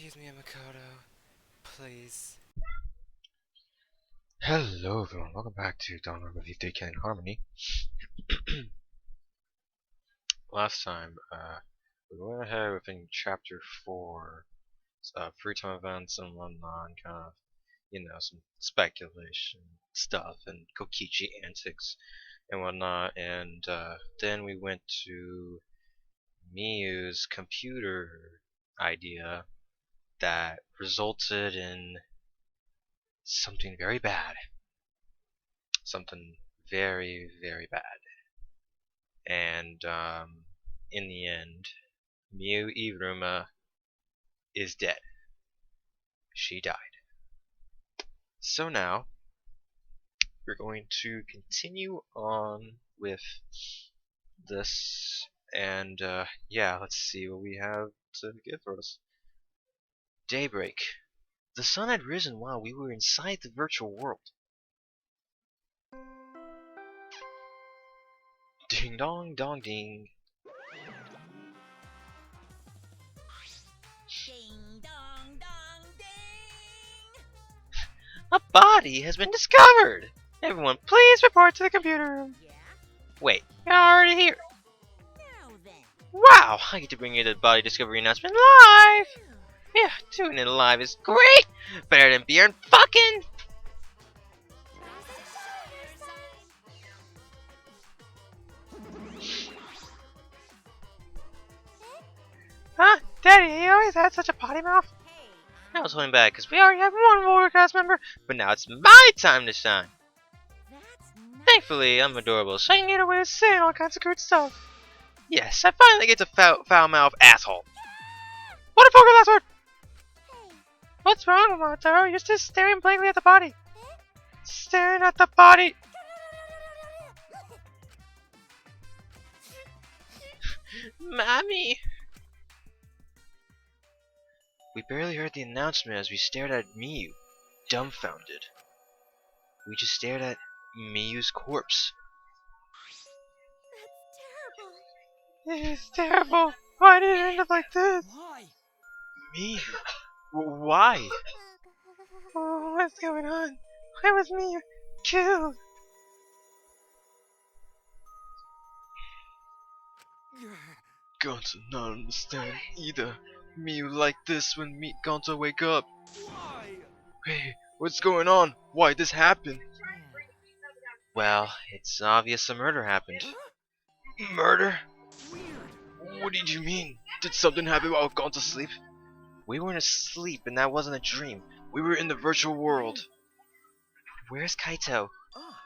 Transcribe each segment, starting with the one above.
Excuse me, Makoto. Please. Hello everyone, welcome back to Danganronpa with Decay and Harmony. Last time, we went ahead within chapter 4, free time events and whatnot, kind of, some speculation stuff and Kokichi antics and whatnot, and then we went to Miyu's computer idea that resulted in something very bad. Something very, very bad. And in the end, Miu Iruma is dead. She died. So now, we're going to continue on with this, and yeah, let's see what we have to give for us. Daybreak. The sun had risen while we were inside the virtual world. Ding dong dong ding. Ding dong dong ding! A body has been discovered! Everyone, please report to the computer room. Yeah? Wait, you're already here. Now then. Wow, I get to bring you the body discovery announcement live! Yeah, doing it live is great! Better than being fucking! Huh? Daddy, you always had such a potty mouth? Hey, I was holding back because we already have one Warrior cast member, but now it's my time to shine. that's not Thankfully, I'm adorable, so I can get away with saying all kinds of crude stuff. Yes, I finally get to foul mouth asshole. What a fucking last word! Hey, What's wrong, Moto? You're just staring blankly at the body. Staring at the body. Mommy. We barely heard the announcement as we stared at Miyu, dumbfounded. We just stared at Miyu's corpse. that's terrible. It is terrible. Why did it end up like this? Why? Miyu? Why? Oh, what's going on? Why was Miyu killed? Gonto not understand either. Miyu like this when Gonto wake up. Why? Hey, what's going on? Why this happened? Well, it's obvious a murder happened. Murder? Weird. What did you mean? Did something happen while Gonto asleep? We weren't asleep and that wasn't a dream. We were in the virtual world. Where's Kaito? Ah,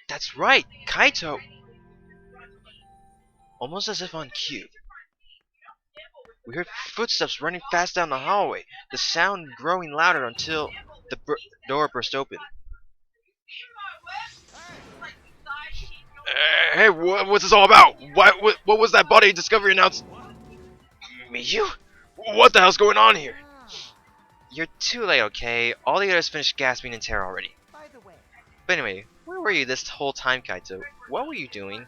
That's right, Kaito! Almost as if on cue. We heard footsteps running fast down the hallway, the sound growing louder until the door burst open. Hey, what's this all about? What was that body discovery announced? Miyu? What the hell's going on here? You're too late, okay? All the others finished gasping in terror already. by the way, But anyway, where were you this whole time, Kaito? What were you doing?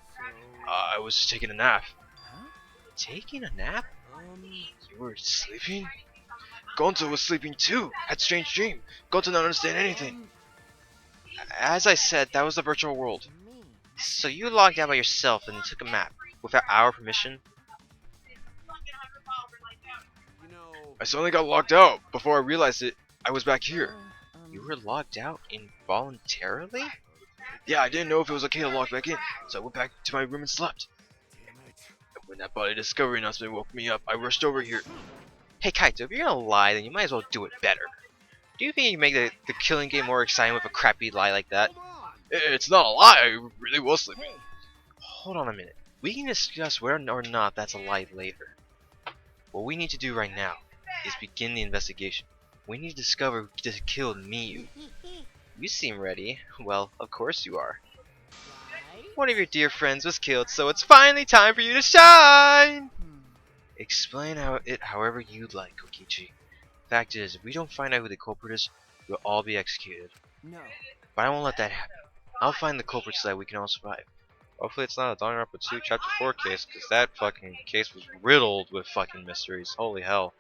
I was just taking a nap. huh? Taking a nap? You were sleeping? Gonto was sleeping too. Had strange dream. Gonto didn't understand anything. As I said, that was the virtual world. Me. So you logged out by yourself and took a map without our permission? You know. I suddenly got locked out. Before I realized it, I was back here. You were logged out involuntarily? Yeah, I didn't know if it was okay to log back in, so I went back to my room and slept. Damn it. And when that body discovery announcement woke me up, I rushed over here. Hey Kaito, if you're gonna lie, then you might as well do it better. Do you think you can make the killing game more exciting with a crappy lie like that? Come on. It's not a lie, I really was sleeping. Hey, Hold on a minute. We can discuss whether or not that's a lie later. What we need to do right now is begin the investigation. We need to discover who just killed Miyu. You seem ready. Well, of course you are. right? One of your dear friends was killed, so it's finally time for you to shine! Explain it however you'd like, Kokichi. Fact is, if we don't find out who the culprit is, we'll all be executed. No. But I won't let that happen. I'll find the culprit so that we can all survive. Hopefully it's not a Danganronpa 2 Chapter 4 case, because that fucking case was riddled with fucking mysteries. Holy hell.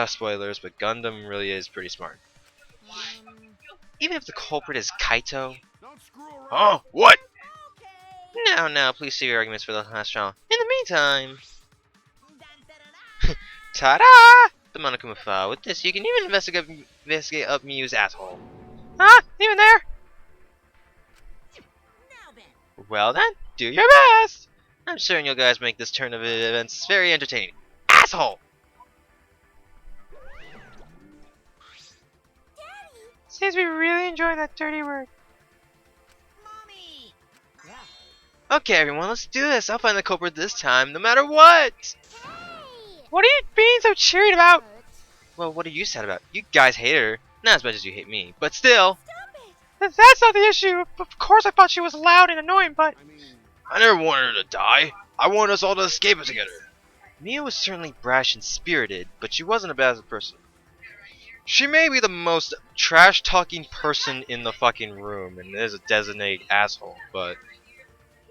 Spoilers, but Gundam really is pretty smart. Um, Even if the culprit is Kaito. don't screw around. Oh, what? Okay. Now, please save your arguments for the last trial. In the meantime, Dun-dun-dun-dun. ta-da! The Monokuma file. With this, you can even investigate up Miu's asshole. Ah, even there? Now then. Well then, do your best! I'm certain you guys make this turn of events very entertaining. Asshole! Seems we really enjoy that dirty word. Mommy. Yeah. Okay, everyone, let's do this. I'll find the culprit this time, no matter what! Hey! What are you being so cheered about? What? Well, what are you sad about? You guys hate her. Not as much as you hate me, but still. Stop it! That's not the issue. Of course I thought she was loud and annoying, but I mean, I never wanted her to die. I wanted us all to escape it together. Mia was certainly brash and spirited, but she wasn't a bad person. She may be the most trash-talking person in the fucking room, and is a designated asshole, but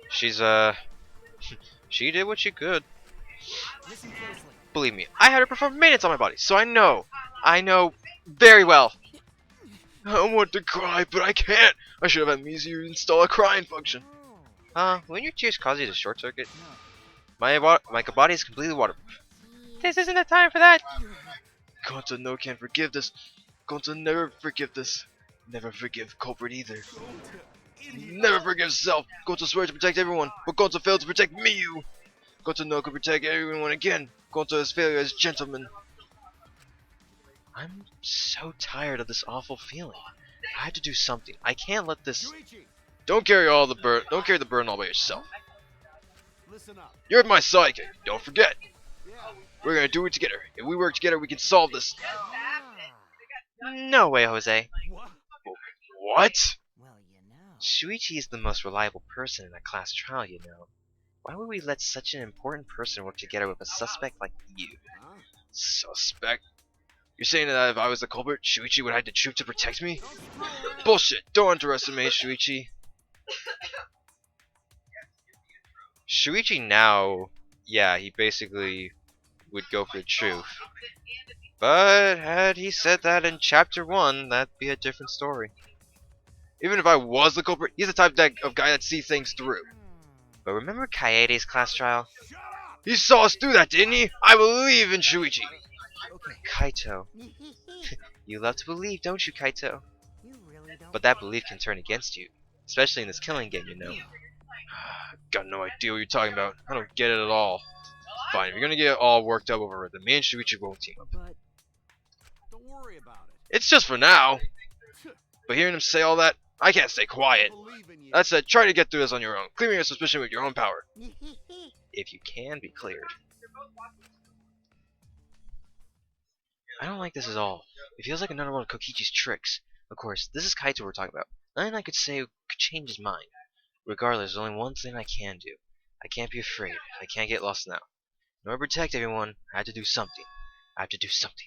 she's, she did what she could. listen closely. Believe me, I had her perform maintenance on my body, so I know very well. I want to cry, but I can't. I should have had Mizu install a crying function. Oh, When your tears cause you to short circuit, no. my body is completely waterproof. This isn't the time for that. Gonta no can forgive this. Gonta never forgive this. Never forgive culprit either. Go to idiot. Never forgive self. Gonta swears to protect everyone, but Gonta failed to protect Miu. Gonta no can protect everyone again. Gonta is failure as gentleman. I'm so tired of this awful feeling. I have to do something. I can't let this. Shuichi, Don't carry the burden all by yourself. listen up. You're my sidekick. Don't forget. Yeah. We're gonna do it together. If we work together, we can solve this. Ah. No way, Jose. What? What? Well, you know. Shuichi is the most reliable person in a class trial, you know. Why would we let such an important person work together with a suspect like you? Huh? Suspect? You're saying that if I was the culprit, Shuichi would have the truth to protect me? Don't screw around. Bullshit! Don't underestimate Shuichi. Shuichi now, yeah, he basically would go for the truth. But had he said that in chapter 1, that'd be a different story. Even if I was the culprit, he's the type of guy that sees things through. But remember Kaede's class trial? Shut up. He saw us through that, didn't he? I believe in Shuichi. Okay. Kaito. You love to believe, don't you, Kaito? You really don't. But that belief can turn against you. Especially in this killing game, you know. Got no idea what you're talking about. I don't get it at all. Fine, if you're gonna get all worked up over it, then me and Shuichi won't team up. But don't worry about it. It's just for now. But hearing him say all that, I can't stay quiet. Believe in you. That said, try to get through this on your own. Clear your suspicion with your own power. If you can be cleared. I don't like this at all. It feels like another one of Kokichi's tricks. Of course, this is Kaito we're talking about. Nothing I could say could change his mind. Regardless, there's only one thing I can do. I can't be afraid. I can't get lost now. In order to protect everyone, I have to do something. I have to do something.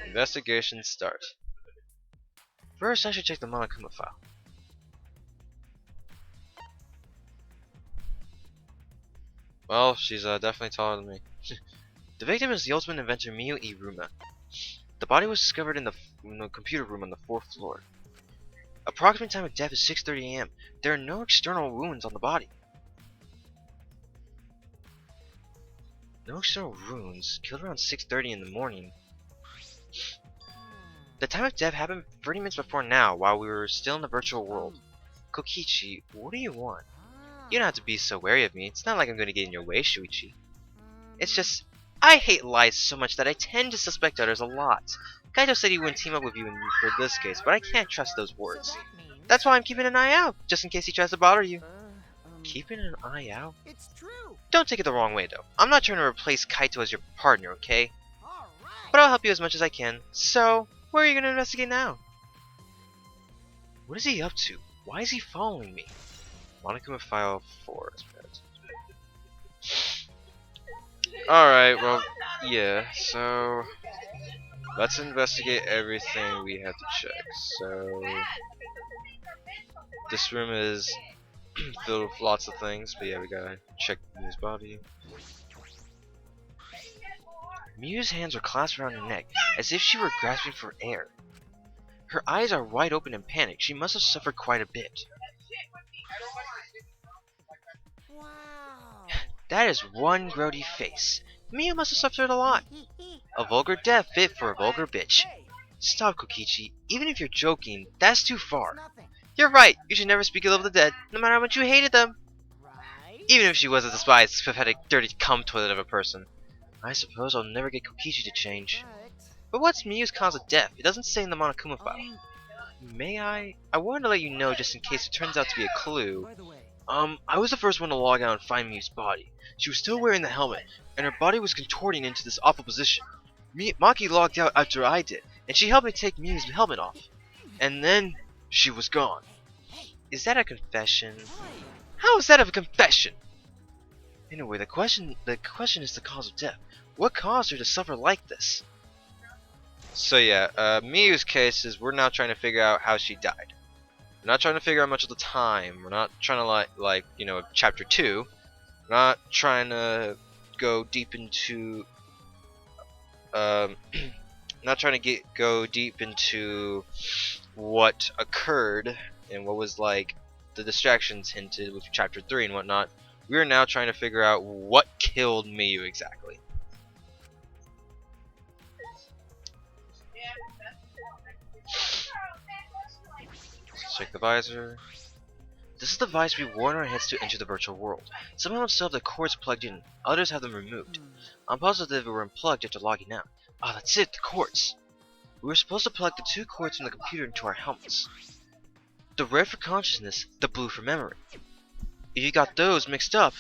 Investigation starts. First, I should check the Monokuma file. Well, she's definitely taller than me. The victim is the ultimate inventor Miyu Iruma. The body was discovered in the computer room on the 4th floor. Approximate time of death is 6:30 a.m. There are no external wounds on the body. No external wounds. Killed around 6:30 in the morning. The time of death happened 30 minutes before now, while we were still in the virtual world. Kokichi, what do you want? You don't have to be so wary of me. It's not like I'm going to get in your way, Shuichi. It's just, I hate lies so much that I tend to suspect others a lot. Kaito said he wouldn't team up with you for this case, but I can't trust those words. That's why I'm keeping an eye out, just in case he tries to bother you. Keeping an eye out? It's true. Don't take it the wrong way, though. I'm not trying to replace Kaito as your partner, okay? All right. But I'll help you as much as I can. So, where are you going to investigate now? What is he up to? Why is he following me? Monokuma file 4. Alright, well, yeah, so let's investigate everything we have to check. So this room is filled with lots of things, but yeah, we gotta check his body. Miyu's hands are clasped around her neck, as if she were grasping for air. Her eyes are wide open in panic. She must have suffered quite a bit. Wow. That is one grody face. Miyu must have suffered a lot. A vulgar death fit for a vulgar bitch. Hey, Stop, Kokichi. Even if you're joking, that's too far. nothing. You're right. You should never speak ill of the dead, no matter how much you hated them. Right? Even if she was a despised, pathetic, dirty cum toilet of a person. I suppose I'll never get Kokichi to change. But what's Miyu's cause of death? It doesn't say in the Monokuma file. May I? I wanted to let you know just in case it turns out to be a clue. By the way, I was the first one to log out and find Miyu's body. She was still wearing the helmet, and her body was contorting into this awful position. Maki logged out after I did, and she helped me take Miyu's helmet off. And then, she was gone. Is that a confession? How is that a confession? Anyway, the question is the cause of death. What caused her to suffer like this? So yeah, Miyu's case is we're now trying to figure out how she died. We're not trying to figure out much of the time. We're not trying to like chapter 2. We're not trying to go deep into not trying to go deep into what occurred and what was like the distractions hinted with chapter 3 and whatnot. We are now trying to figure out what killed Miyu exactly. Let's check the visor. This is the visor we wore on our heads to enter the virtual world. Some of them still have the cords plugged in, others have them removed. I'm positive they were unplugged after logging out. Ah, that's it, the cords! We were supposed to plug the 2 cords from the computer into our helmets. The red for consciousness, the blue for memory. If you got those mixed up...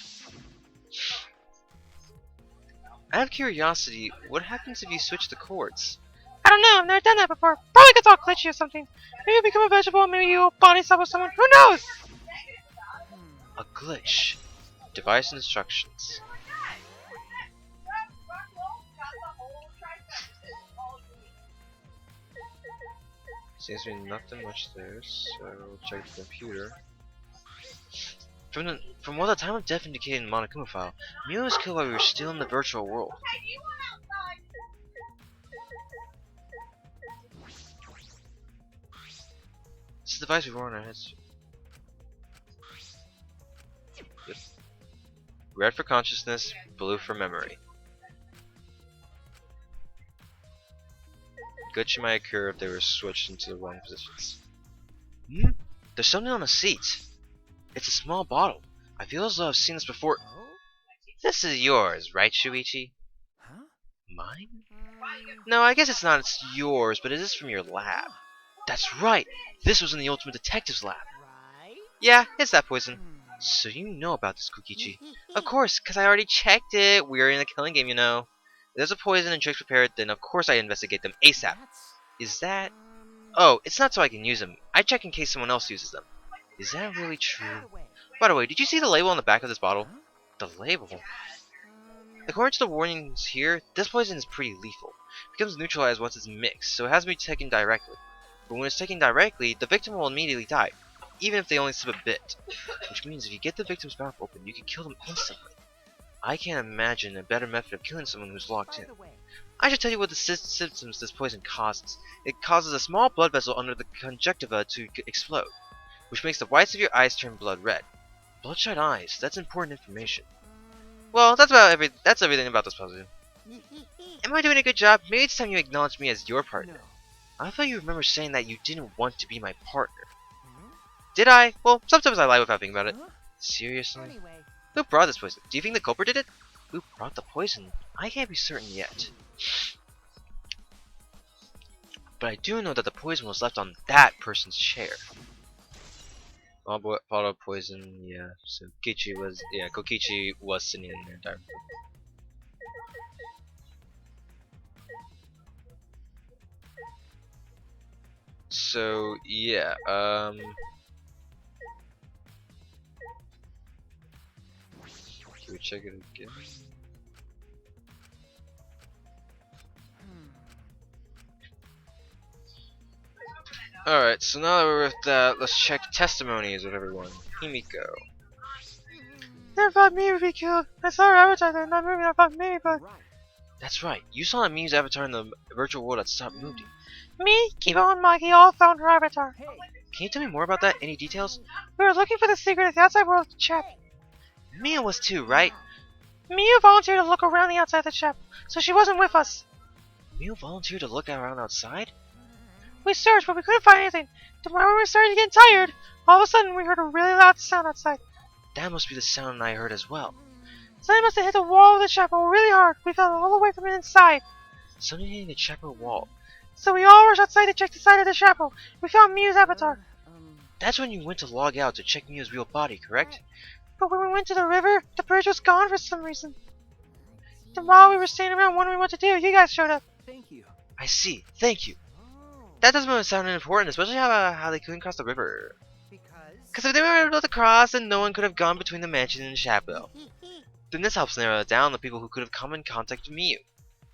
Out of curiosity, what happens if you switch the cords? I don't know, I've never done that before. Probably gets all glitchy or something. Maybe you become a vegetable, maybe you body swap with someone. Who knows? A glitch. Device instructions. Seems to be nothing much there, so we'll check the computer. From what the time of death indicated in the Monokuma file, Miyu was killed while we were still in the virtual world. This is the device we wore on our heads. Yep. Red for consciousness, blue for memory. Glitch might occur if they were switched into the wrong positions. There's something on the seat. It's a small bottle. I feel as though I've seen this before. Oh? This is yours, right, Shuichi? Huh? Mine? No, I guess it's not yours, but it is from your lab. That's right! This was in the Ultimate Detective's lab. Right? Yeah, it's that poison. So you know about this, Kokichi. Of course, because I already checked it. We're in a killing game, you know. If there's a poison and tricks prepared, then of course I investigate them ASAP. That's, Is that... Oh, it's not so I can use them. I check in case someone else uses them. Is that really true? By the way, did you see the label on the back of this bottle? The label? According to the warnings here, this poison is pretty lethal. It becomes neutralized once it's mixed, so it has to be taken directly. But when it's taken directly, the victim will immediately die, even if they only sip a bit. Which means if you get the victim's mouth open, you can kill them instantly. I can't imagine a better method of killing someone who's locked in. I should tell you what the symptoms this poison causes. It causes a small blood vessel under the conjunctiva to explode, which makes the whites of your eyes turn blood red. Bloodshot eyes, that's important information. Well, that's everything about this puzzle. Am I doing a good job? Maybe it's time you acknowledge me as your partner. No. I thought you remember saying that you didn't want to be my partner. Did I? Well, sometimes I lie without thinking about it. Seriously? Anyway, Who brought this poison? Do you think the culprit did it? Who brought the poison? I can't be certain yet. But I do know that the poison was left on that person's chair. Bottle of poison, yeah. So Kokichi was sitting in there directly. So yeah, can we check it again? Alright, so now that we're with that, let's check testimonies of everyone. Himiko. Never thought me would be killed. I saw her advertising, not moving, I thought me, but right. That's right. You saw that Mew's avatar in the virtual world that stopped moving. Me, Kibo, and Maki all found her avatar. Hey. Can you tell me more about that? Any details? We were looking for the secret of the outside world of the chapel. Mia was too, right? Miu volunteered to look around the outside of the chapel, so she wasn't with us. Mew volunteered to look around outside? We searched, but we couldn't find anything. Then when we were starting to get tired, all of a sudden we heard a really loud sound outside. That must be the sound I heard as well. Something must have hit the wall of the chapel really hard. We felt all the way from inside. Something hitting the chapel wall. So we all rushed outside to check the side of the chapel. We found Miu's avatar. That's when you went to log out to check Mew's real body, correct? But when we went to the river, the bridge was gone for some reason. Then while we were standing around wondering what to do, you guys showed up. Thank you. I see. Thank you. Oh. That doesn't sound important, especially how they couldn't cross the river. Because. Because if they were able to cross, then no one could have gone between the mansion and the chapel. Then this helps narrow down the people who could have come in contact with Mew.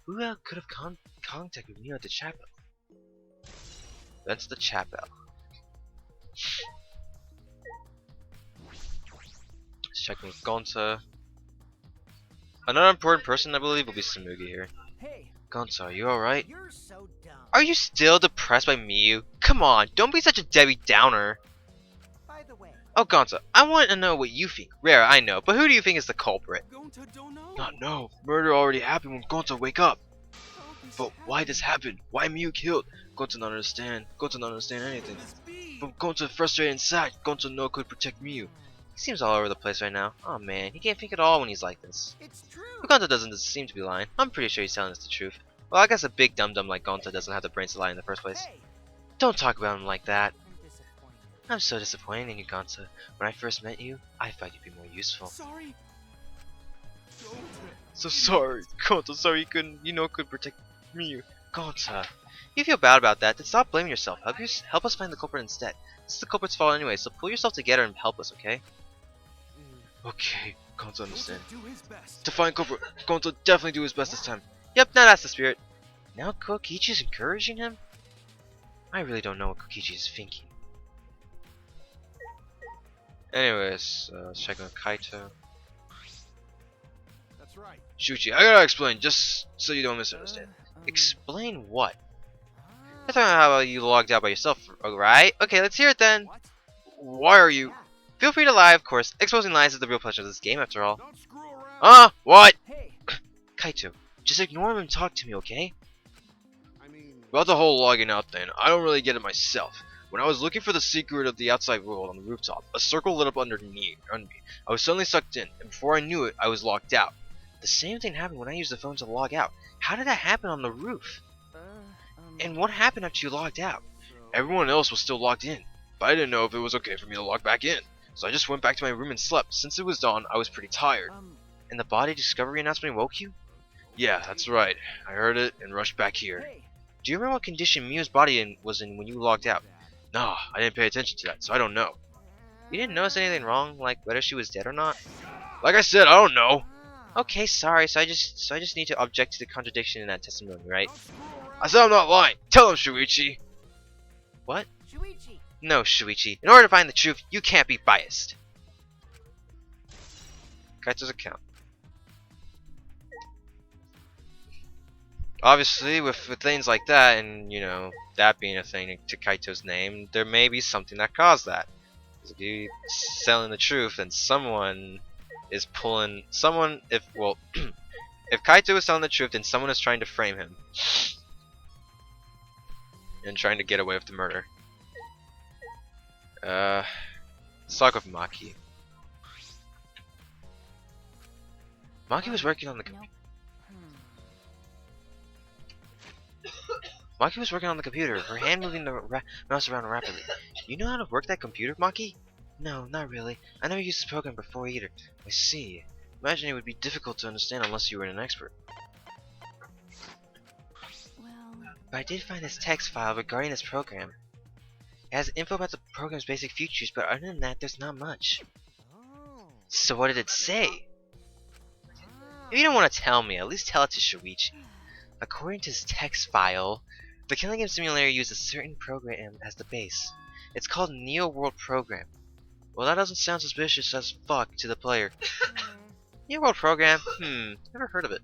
Who could have contacted Mew at the chapel? That's the chapel. Let's check with Gonta. Another important person, I believe, will be Samugi here. Hey, Gonta, are you alright? you're so dumb. Are you still depressed by Mew? Come on, don't be such a Debbie Downer. By the way. Oh, Gonta, I want to know what you think. Rare, I know, but who do you think is the culprit? Gonta don't know. Not know. Murder already happened when Gonta wake up. But why this happened? Why Mew killed? Gonta not understand. Gonta not understand anything. But Gonta frustrated and sad. Gonta no could protect Mew. He seems all over the place right now. Oh man, he can't think at all when he's like this. It's true. But Gonta doesn't seem to be lying. I'm pretty sure he's telling us the truth. Well, I guess a big dum-dum like Gonta doesn't have the brains to lie in the first place. Hey, Don't talk about him like that. I'm disappointed. I'm so disappointed in you, Gonta. When I first met you, I thought you'd be more useful. Sorry. So sorry, Gonta. Sorry you could protect Mew. Gonta, you feel bad about that, then stop blaming yourself. Help us find the culprit instead. This is the culprit's fault anyway, so pull yourself together and help us, okay? Okay, Gonta understand. To find culprit, Gonta definitely do his best this time. Yep, now that's the spirit. Now Kokichi's encouraging him? I really don't know what Kokichi is thinking. Anyways, let's check on Kaito. That's right. Shuichi, I gotta explain, just so you don't misunderstand. Explain what? You're talking about how you logged out by yourself, right? Okay, let's hear it then. What? Why are you? Yeah. Feel free to lie, of course. Exposing lies is the real pleasure of this game, after all. Don't screw around. What? Hey, Kaito, just ignore him and talk to me, okay? I mean. About the whole logging out thing, I don't really get it myself. When I was looking for the secret of the outside world on the rooftop, a circle lit up under me. I was suddenly sucked in, and before I knew it, I was locked out. The same thing happened when I used the phone to log out. How did that happen on the roof? And what happened after you logged out? Everyone else was still logged in, but I didn't know if it was okay for me to log back in. So I just went back to my room and slept. Since it was dawn, I was pretty tired. And the body discovery announcement woke you? Yeah, that's right. I heard it and rushed back here. Hey. Do you remember what condition Mew's body was in when you logged out? Nah, I didn't pay attention to that, so I don't know. You didn't notice anything wrong, like whether she was dead or not? Like I said, I don't know. Okay, sorry. So I just need to object to the contradiction in that testimony, right? I said I'm not lying. Tell him, Shuichi. What? Shuichi. No, Shuichi. In order to find the truth, you can't be biased. Kaito's account. Obviously, with things like that, and you know that being a thing to Kaito's name, there may be something that caused that. If you're selling the truth, then someone is pulling. If Kaito is telling the truth, then someone is trying to frame him and trying to get away with the murder. Let's talk with Maki. Maki was working on the computer. Maki was working on the computer, her hand moving the mouse around rapidly. You know how to work that computer, Maki? No, not really. I never used this program before either. I see. Imagine it would be difficult to understand unless you were an expert. But I did find this text file regarding this program. It has info about the program's basic features, but other than that, there's not much. So what did it say? If you don't want to tell me, at least tell it to Shuichi. According to this text file, the killing game simulator uses a certain program as the base. It's called Neo World Program. Well, that doesn't sound suspicious as fuck to the player. Neo World Program? Never heard of it.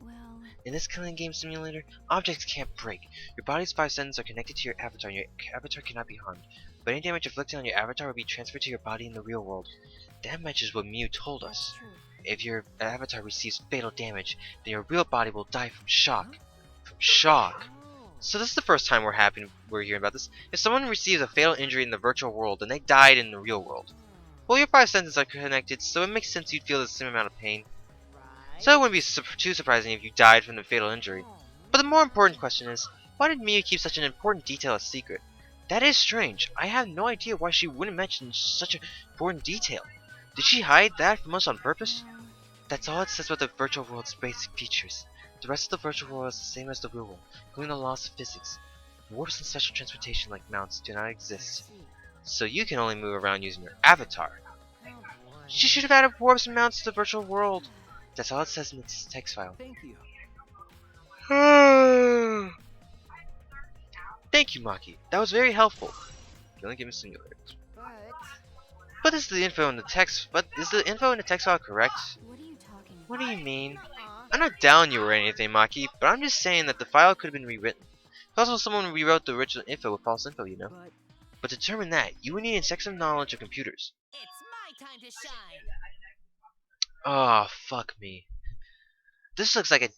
In this killing game simulator, objects can't break. Your body's 5 senses are connected to your avatar, and your avatar cannot be harmed. But any damage inflicted on your avatar will be transferred to your body in the real world. That matches what Mew told us. If your avatar receives fatal damage, then your real body will die from shock. From shock. So this is the first time we're hearing about this. If someone receives a fatal injury in the virtual world, then they died in the real world. Well, your 5 senses are connected, so it makes sense you'd feel the same amount of pain. So it wouldn't be too surprising if you died from the fatal injury. But the more important question is, why did Miyu keep such an important detail a secret? That is strange. I have no idea why she wouldn't mention such an important detail. Did she hide that from us on purpose? That's all it says about the virtual world's basic features. The rest of the virtual world is the same as the real world, including the laws of physics. Warps and special transportation like mounts do not exist. So you can only move around using your avatar. She should have added warps and mounts to the virtual world. That's all it says in its text file. Thank you. Thank you, Maki. That was very helpful. You only give me simulators. But is the info in the text file correct? What are you talking about? What do you mean? I'm not down you or anything, Maki, but I'm just saying that the file could have been rewritten. It's possible someone rewrote the original info with false info, you know. But to determine that, you would need an extensive knowledge of computers. It's my time to shine. Oh, fuck me. This looks like a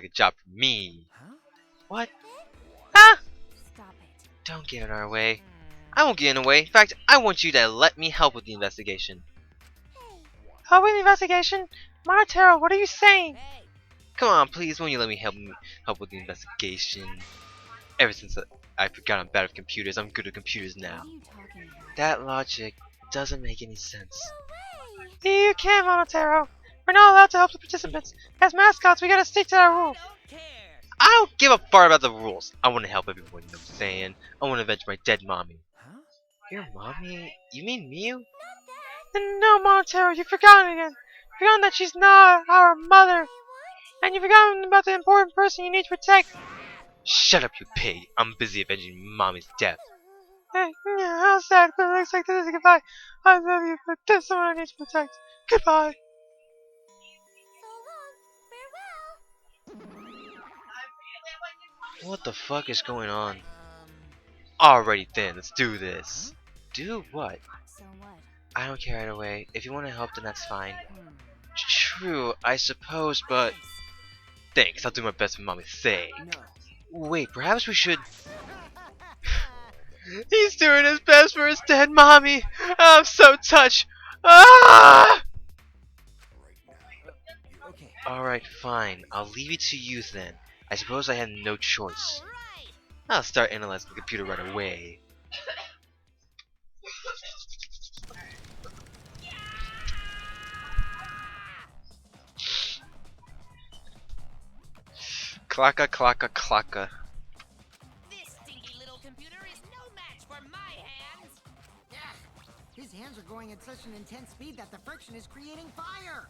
job for me. Huh? What? Ah! Stop it. Don't get in our way. I won't get in the way. In fact, I want you to let me help with the investigation. Help with the investigation? Monotero, what are you saying? Hey, Come on, please, won't you let me help with the investigation? Ever since I forgot I'm bad at computers, I'm good at computers now. what are you talking about? That logic doesn't make any sense. You can, Monotero. We're not allowed to help the participants. As mascots, we gotta stick to our rules. Don't care. I don't give a fart about the rules. I want to help everyone, you know what I'm saying? I want to avenge my dead mommy. Huh? Your mommy? You mean Mew? No, Monotero, you've forgotten again. You've forgotten that she's not our mother. And you've forgotten about the important person you need to protect. Shut up, you pig. I'm busy avenging mommy's death. Hey, yeah, how sad, but it looks like this is goodbye. I love you, but there's someone I need to protect. Goodbye. What the fuck is going on? Alrighty then, let's do this. Do what? So what? I don't care either way. If you want to help, then that's fine. True, I suppose, but... Thanks, I'll do my best for mommy's sake. No. Wait, perhaps we should... He's doing his best for his dead mommy! I'm so touched! Ah! Okay. Alright, fine. I'll leave it to you then. I suppose I had no choice. All right. I'll start analyzing the computer right away. Clacka, clacka, clacka. This stinky little computer is no match for my hands. His hands are going at such an intense speed that the friction is creating fire.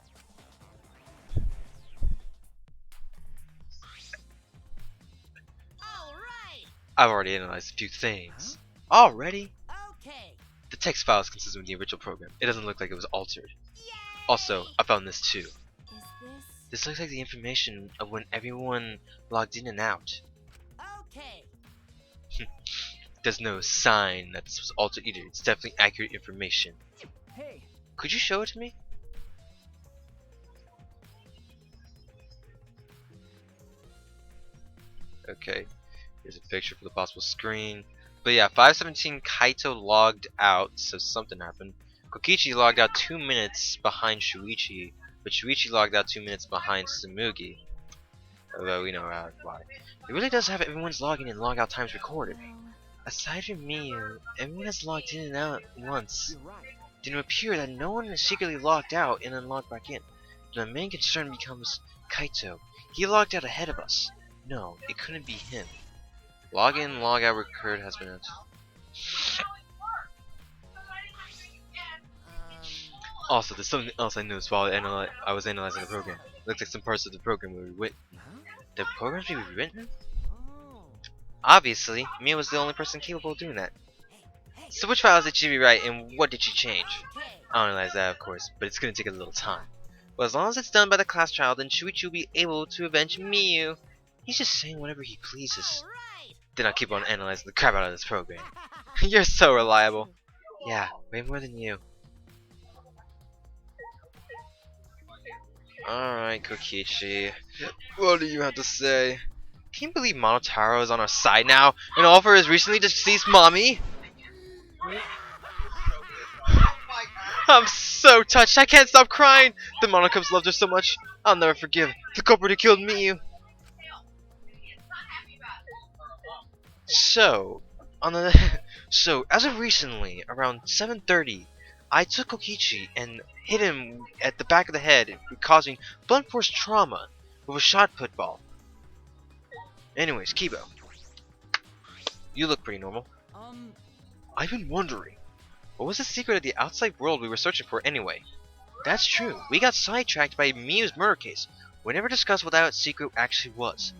All right. I've already analyzed a few things. Already? Okay. The text file is consistent with the original program. It doesn't look like it was altered. Yay. Also, I found this too. Is this This looks like the information of when everyone logged in and out. okay? There's no sign that this was altered either. It's definitely accurate information. Hey. Could you show it to me? Okay, here's a picture for the possible screen. But yeah, 517 Kaito logged out, so something happened. Kokichi logged out 2 minutes behind Shuichi, but Shuichi logged out 2 minutes behind Tsumugi. Although we know why. It really does have everyone's login and log out times recorded. Well, Aside from me, everyone has logged in and out once. You're right. Then it would appear that no one is secretly logged out and then logged back in. The main concern becomes Kaito. He logged out ahead of us. No, it couldn't be him. Login, log out record has been. Also, there's something else I noticed while I was analyzing the program. Looks like some parts of the program were rewritten. Huh? The programs be rewritten? Oh. Obviously, Mia was the only person capable of doing that. So which files did she rewrite and what did she change? okay. I'll analyze that, of course, but it's gonna take a little time. But as long as it's done by the class child, then Shuichi will be able to avenge Miyu. He's just saying whatever he pleases. Alright! Then I'll keep on analyzing the crap out of this program. You're so reliable. Yeah, way more than you. Alright, Kokichi. What do you have to say? Can you believe Monotaro is on our side now, and all for his recently deceased mommy? I'm so touched, I can't stop crying! The Monocubs loved her so much, I'll never forgive the culprit who killed Miyu. So, as of recently, around 7:30, I took Kokichi and hit him at the back of the head, causing blunt force trauma with a shot put ball. Anyways, Kibo, you look pretty normal. I've been wondering, what was the secret of the outside world we were searching for anyway? That's true, we got sidetracked by Miyu's murder case. We never discussed what that secret actually was.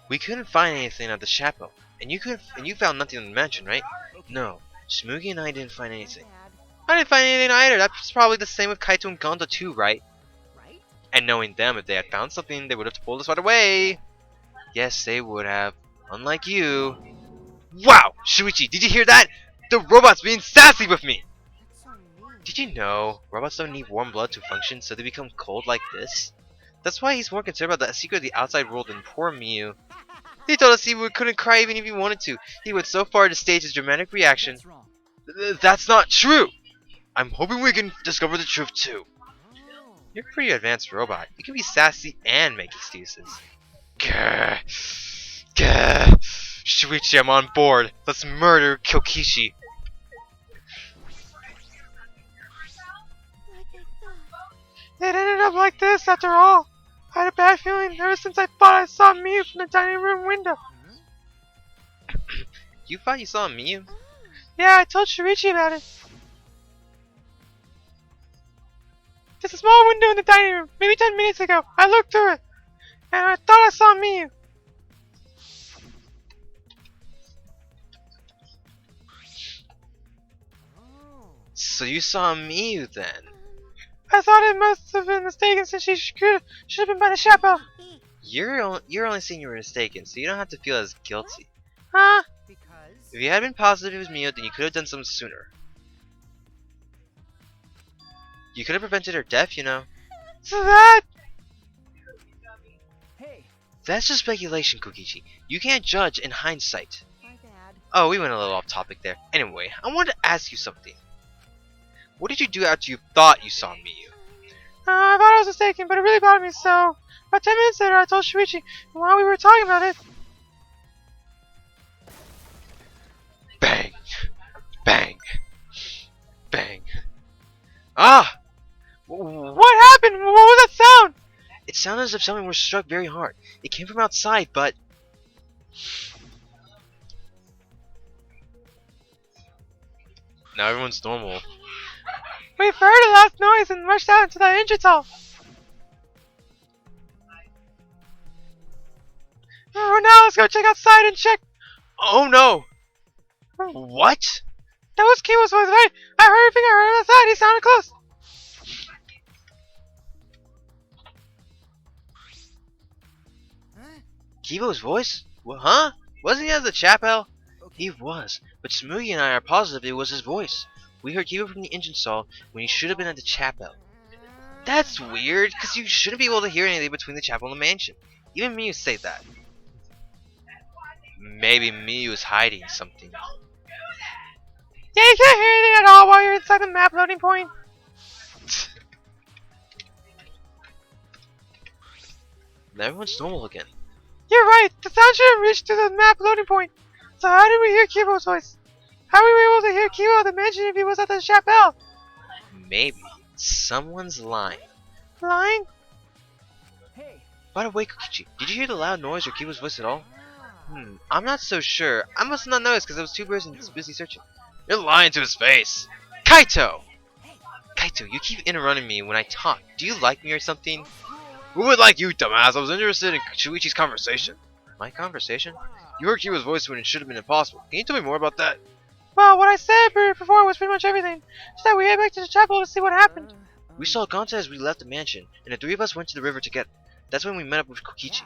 We couldn't find anything at the chapel, and you found nothing in the mansion, right? No, Smoogie and I didn't find anything. I didn't find anything either. That's probably the same with Kaito and Gondo too, right? And knowing them, if they had found something, they would have told us right away. Yes, they would have. Unlike you. Wow! Shuichi, did you hear that? The robot's being sassy with me! Did you know robots don't need warm blood to function, so they become cold like this? That's why he's more concerned about the secret of the outside world than poor Miyu. He told us he couldn't cry even if he wanted to. He went so far to stage his dramatic reaction. That's not true! I'm hoping we can discover the truth too. You're a pretty advanced robot. You can be sassy and make excuses. Grr. Grr. Shuichi, I'm on board. Let's murder Kokichi. It ended up like this after all. I had a bad feeling ever since I thought I saw Miyu from the dining room window. You thought you saw Miyu? Yeah, I told Shuichi about it. There's a small window in the dining room, maybe 10 minutes ago. I looked through it, and I thought I saw Miyu. So you saw Miyu then? I thought it must have been mistaken since she should have been by the chapel. You're only saying you were mistaken, so you don't have to feel as guilty. Huh? If you had been positive it was Miyu, then you could have done something sooner. You could have prevented her death, you know. So that... That's just speculation, Kokichi. You can't judge in hindsight. Oh, we went a little off topic there. Anyway, I wanted to ask you something. What did you do after you thought you saw Miyu? I thought I was mistaken, but it really bothered me, so... About 10 minutes later, I told Shuichi, and while we were talking about it... Bang! Bang! Bang! Ah! What happened? What was that sound? It sounded as if something was struck very hard. It came from outside, but... Now everyone's normal. We've heard a loud noise and rushed out into the entrance hall. Now let's go check outside and check. Oh no! What? That was Kibo's voice, right? I heard everything I heard outside. He sounded close. Kibo's voice? Huh? Wasn't he at the chapel? He was, but Smoogie and I are positive it was his voice. We heard Kibo from the engine stall when he should have been at the chapel. That's weird, because you shouldn't be able to hear anything between the chapel and the mansion. Even Miyu say that. Maybe Miyu is hiding something. Yeah, you can't hear anything at all while you're inside the map loading point. Now everyone's normal again. You're right. The sound should have reached to the map loading point. So how did we hear Kibo's voice? How were we able to hear Kibo at the mansion if he was at the chapel? Maybe someone's lying. Lying? By the way, Kokichi, did you hear the loud noise or Kibo's voice at all? I'm not so sure. I must not notice because I was too busy searching. You're lying to his face. Kaito! Kaito, you keep interrupting me when I talk. Do you like me or something? Who would like you, dumbass? I was interested in Shuichi's conversation. My conversation? You heard Kiba's voice when it should have been impossible. Can you tell me more about that? Well, what I said before was pretty much everything. Just that we head back to the chapel to see what happened. We saw Gonta as we left the mansion, and the three of us went to the river together. That's when we met up with Kokichi.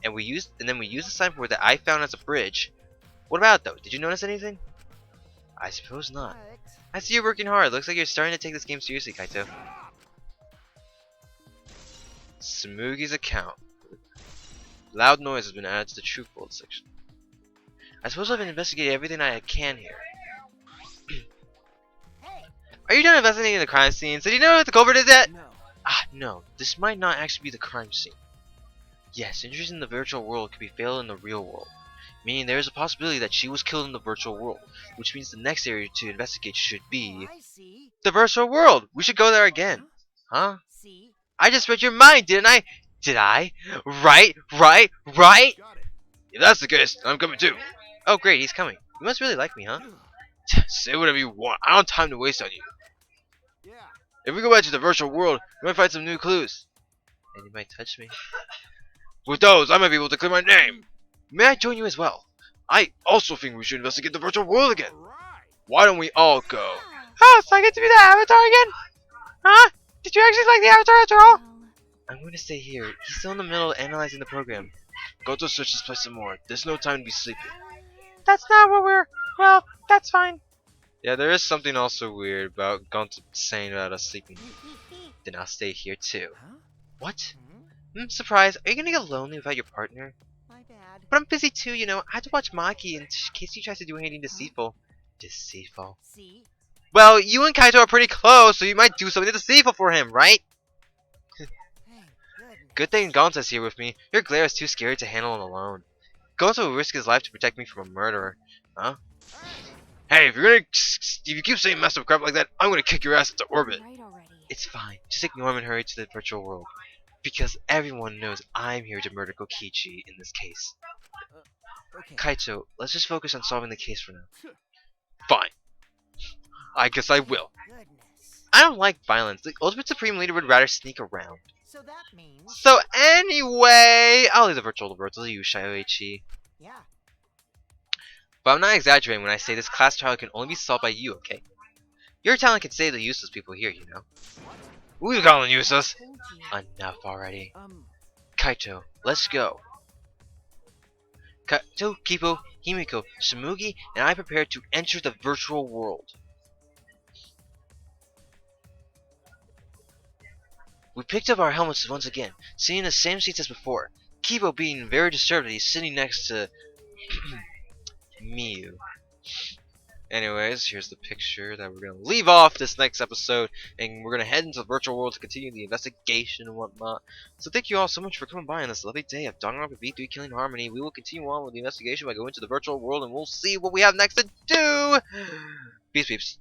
And then we used the signboard that I found as a bridge. What about it though? Did you notice anything? I suppose not. I see you're working hard. Looks like you're starting to take this game seriously, Kaito. Smugi's account. Loud noise has been added to the True Gold section. I suppose I've investigated everything I can here. Are you done investigating the crime scene? So do you know what the culprit is yet? No. Ah, no. This might not actually be the crime scene. Yes, injuries in the virtual world could be fatal in the real world. Meaning there is a possibility that she was killed in the virtual world. Which means the next area to investigate should be... I see. the virtual world! We should go there again. Huh? See? I just read your mind, didn't I? Did I? Right? Got it. If that's the case, I'm coming too. Oh great, he's coming. You must really like me, huh? Say whatever you want. I don't have time to waste on you. Yeah. If we go back to the virtual world, we might find some new clues. And you might touch me. With those, I might be able to clear my name. May I join you as well? I also think we should investigate the virtual world again. Right. Why don't we all go? Oh, so I get to be the Avatar again? Huh? Did you actually like the Avatar after all? I'm going to stay here. He's still in the middle of analyzing the program. Go to search this place some more. There's no time to be sleeping. That's not what we're... Well, that's fine. Yeah, there is something also weird about Gonta saying about us sleeping. Then I'll stay here too. What? Surprise. Are you gonna get lonely without your partner? My bad. But I'm busy too, you know. I have to watch Maki in case he tries to do anything deceitful. Deceitful? See? Well, you and Kaito are pretty close, so you might do something deceitful for him, right? Thank goodness. Good thing Gonta's here with me. Your glare is too scary to handle him alone. Gonta will risk his life to protect me from a murderer. Huh? Hey, if you keep saying messed up crap like that, I'm gonna kick your ass into orbit. Right already. It's fine. Just ignore him and hurry to the virtual world. Because everyone knows I'm here to murder Kokichi in this case. Okay. Kaito, let's just focus on solving the case for now. Fine. I guess I will. Goodness. I don't like violence. The Ultimate Supreme Leader would rather sneak around. So that means... So anyway, I'll leave the virtual world to you, Shioichi. Yeah. But I'm not exaggerating when I say this class trial can only be solved by you, okay? Your talent can save the useless people here, you know. Who you calling useless? Told you. Enough already. Um... Kaito, let's go. Kaito, Kipo, Himiko, Smugi, and I prepare to enter the virtual world. We picked up our helmets once again, sitting in the same seats as before. Kipo being very disturbed that he's sitting next to Miyu. Anyways, here's the picture that we're gonna leave off this next episode, and we're gonna head into the virtual world to continue the investigation and whatnot. So thank you all so much for coming by on this lovely day of Danganronpa V3 Killing Harmony. We will continue on with the investigation by going to the virtual world, and we'll see what we have next to do. Peace, peeps.